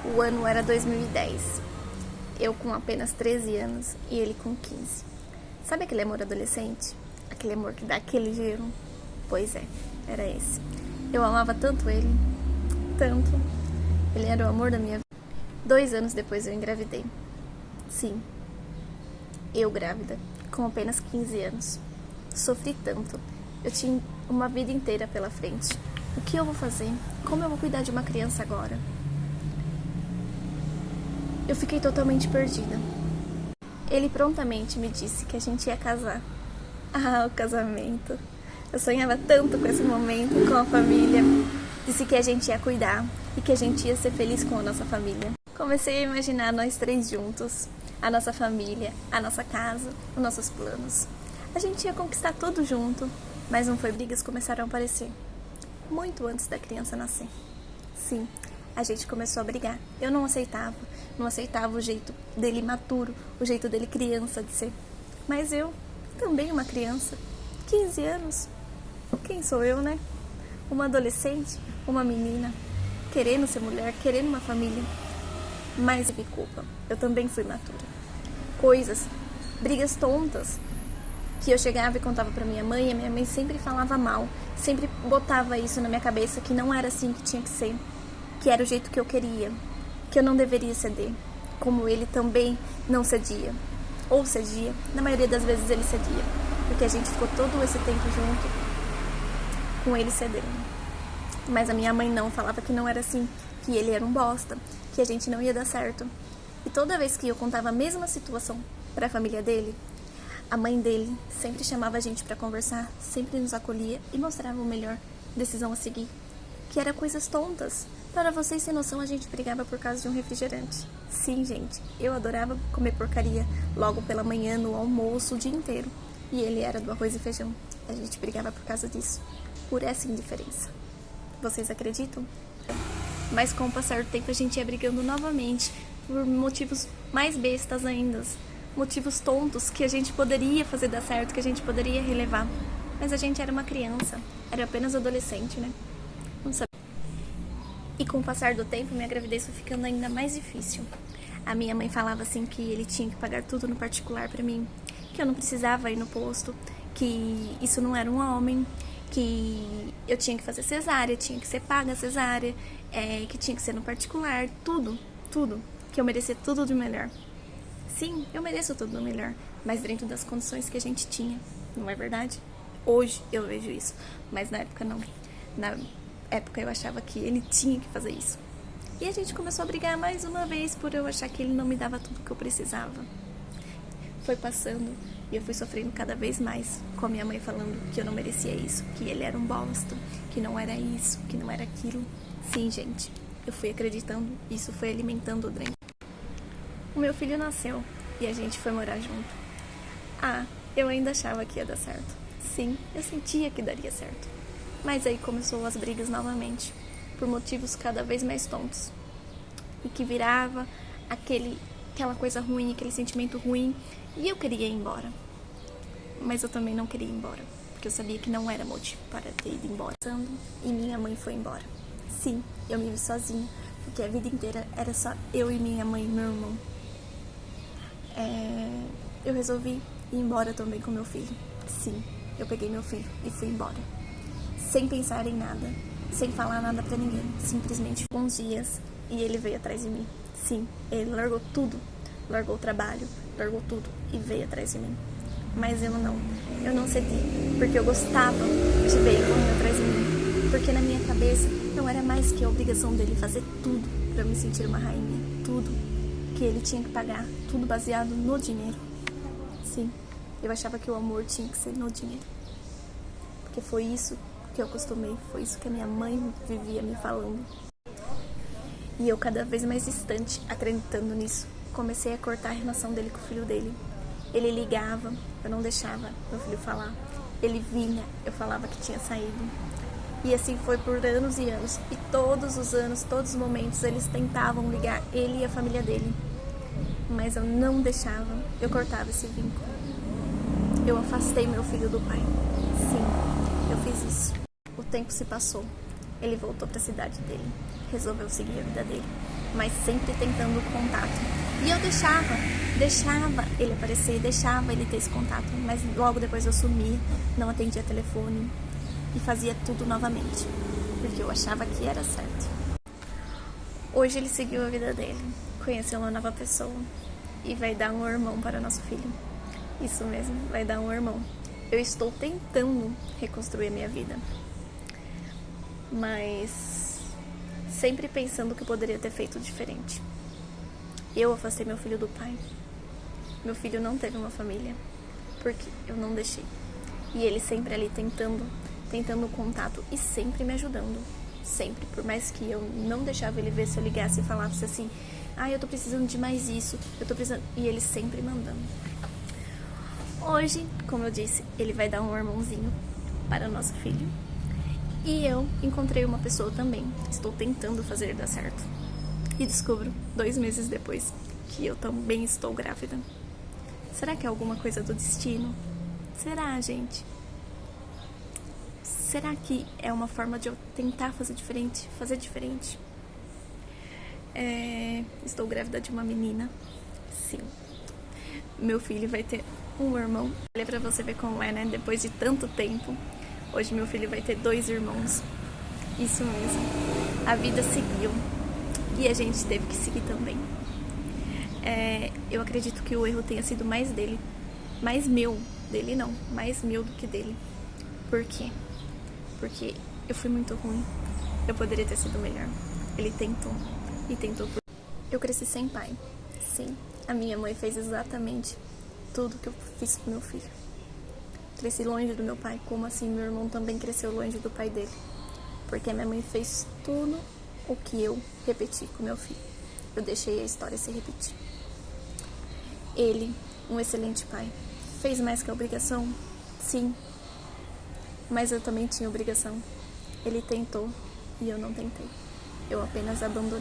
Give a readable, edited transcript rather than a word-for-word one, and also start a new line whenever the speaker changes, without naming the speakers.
O ano era 2010. Eu com apenas 13 anos e ele com 15. Sabe aquele amor adolescente? Aquele amor que dá aquele gelo? Pois é, era esse. Eu amava tanto ele, tanto. Ele era o amor da minha vida. 2 anos depois eu engravidei. Sim, eu grávida, com apenas 15 anos. Sofri tanto. Eu tinha uma vida inteira pela frente. O que eu vou fazer? Como eu vou cuidar de uma criança agora? Eu fiquei totalmente perdida. Ele prontamente me disse que a gente ia casar. Ah, o casamento. Eu sonhava tanto com esse momento, com a família. Disse que a gente ia cuidar e que a gente ia ser feliz com a nossa família. Comecei a imaginar nós 3 juntos, a nossa família, a nossa casa, os nossos planos. A gente ia conquistar tudo junto, mas não foi. Brigas começaram a aparecer, muito antes da criança nascer. Sim, a gente começou a brigar. Eu não aceitava o jeito dele imaturo, o jeito dele criança de ser. Mas eu, também uma criança, 15 anos, quem sou eu, né? Uma adolescente, uma menina, querendo ser mulher, querendo uma família. Mas teve culpa, eu também fui imatura. Brigas tontas, que eu chegava e contava pra minha mãe, e a minha mãe sempre falava mal, sempre botava isso na minha cabeça, que não era assim que tinha que ser, que era o jeito que eu queria, que eu não deveria ceder, como ele também não cedia, ou cedia, na maioria das vezes ele cedia, porque a gente ficou todo esse tempo junto, com ele cedendo. Mas a minha mãe não, falava que não era assim, que ele era um bosta, que a gente não ia dar certo. E toda vez que eu contava a mesma situação pra família dele, a mãe dele sempre chamava a gente pra conversar, sempre nos acolhia e mostrava a melhor decisão a seguir, que era coisas tontas. Para vocês terem noção, a gente brigava por causa de um refrigerante. Sim, gente, eu adorava comer porcaria logo pela manhã, no almoço, o dia inteiro. E ele era do arroz e feijão. A gente brigava por causa disso, por essa indiferença. Vocês acreditam? Mas com o passar do tempo a gente ia brigando novamente, por motivos mais bestas ainda. Motivos tontos que a gente poderia fazer dar certo, que a gente poderia relevar. Mas a gente era uma criança, era apenas adolescente, né? Não sabia. E com o passar do tempo, minha gravidez foi ficando ainda mais difícil. A minha mãe falava assim que ele tinha que pagar tudo no particular pra mim, que eu não precisava ir no posto, que isso não era um homem, que eu tinha que fazer cesárea, tinha que ser paga a cesárea, que tinha que ser no particular, tudo, que eu merecia tudo de melhor. Sim, eu mereço tudo do melhor, mas dentro das condições que a gente tinha, não é verdade? Hoje eu vejo isso, mas na época não. Na época eu achava que ele tinha que fazer isso. E a gente começou a brigar mais uma vez por eu achar que ele não me dava tudo que eu precisava. Foi passando e eu fui sofrendo cada vez mais com a minha mãe falando que eu não merecia isso, que ele era um bosta, que não era isso, que não era aquilo. Sim, gente, eu fui acreditando, isso foi alimentando o dentro. O meu filho nasceu e a gente foi morar junto. Ah, eu ainda achava que ia dar certo. Sim, eu sentia que daria certo. Mas aí começou as brigas novamente, por motivos cada vez mais tontos. E que virava aquela coisa ruim, aquele sentimento ruim, e eu queria ir embora. Mas eu também não queria ir embora, porque eu sabia que não era motivo para ter ido embora. E minha mãe foi embora. Sim, eu me vi sozinha, porque a vida inteira era só eu e minha mãe e meu irmão. Eu resolvi ir embora também com meu filho. Sim, eu peguei meu filho e fui embora. Sem pensar em nada, sem falar nada pra ninguém. Simplesmente uns dias e ele veio atrás de mim. Sim, ele largou tudo. Largou o trabalho, largou tudo e veio atrás de mim. Mas eu não cedi, porque eu gostava de ver ele correndo atrás de mim. Porque na minha cabeça não era mais que a obrigação dele fazer tudo pra eu me sentir uma rainha. Tudo que ele tinha que pagar, tudo baseado no dinheiro. Sim, eu achava que o amor tinha que ser no dinheiro. Porque foi isso que eu acostumei, foi isso que a minha mãe vivia me falando. E eu cada vez mais distante, acreditando nisso, comecei a cortar a relação dele com o filho dele. Ele ligava, eu não deixava meu filho falar. Ele vinha, eu falava que tinha saído. E assim foi por anos e anos. E todos os anos, todos os momentos, eles tentavam ligar, ele e a família dele. Mas eu não deixava, eu cortava esse vínculo. Eu afastei meu filho do pai. Sim, eu fiz isso. O tempo se passou. Ele voltou para a cidade dele. Resolveu seguir a vida dele. mas sempre tentando contato. E eu deixava ele aparecer, deixava ele ter esse contato, mas logo depois eu sumia, não atendia telefone e fazia tudo novamente, porque eu achava que era certo. Hoje ele seguiu a vida dele, conheceu uma nova pessoa e vai dar um irmão para nosso filho. Isso mesmo, vai dar um irmão. Eu estou tentando reconstruir a minha vida, mas sempre pensando que eu poderia ter feito diferente. Eu afastei meu filho do pai. Meu filho não teve uma família, porque eu não deixei. E ele sempre ali tentando contato e sempre me ajudando. Sempre, por mais que eu não deixava ele ver, se eu ligasse e falasse assim, eu tô precisando de mais isso, eu tô precisando... E ele sempre mandando. Hoje, como eu disse, ele vai dar um irmãozinho para o nosso filho. E eu encontrei uma pessoa também. Estou tentando fazer dar certo. E descubro, 2 meses depois, que eu também estou grávida. Será que é alguma coisa do destino? Será, gente? Será que é uma forma de eu tentar fazer diferente? Estou grávida de uma menina. Sim. Meu filho vai ter um irmão. Olha pra você ver como é, né? Depois de tanto tempo. Hoje meu filho vai ter 2 irmãos. Isso mesmo. A vida seguiu. E a gente teve que seguir também. Eu acredito que o erro tenha sido mais dele. Mais meu. Dele não. Mais meu do que dele. Por quê? Porque eu fui muito ruim. Eu poderia ter sido melhor. Ele tentou. E tentou por... Eu cresci sem pai. Sim. A minha mãe fez exatamente tudo que eu fiz pro meu filho. Cresci longe do meu pai. Como assim? Meu irmão também cresceu longe do pai dele. Porque a minha mãe fez tudo o que eu repeti com meu filho. Eu deixei a história se repetir. Ele, um excelente pai, fez mais que a obrigação? Sim. Mas eu também tinha obrigação. Ele tentou e eu não tentei. Eu apenas abandonei.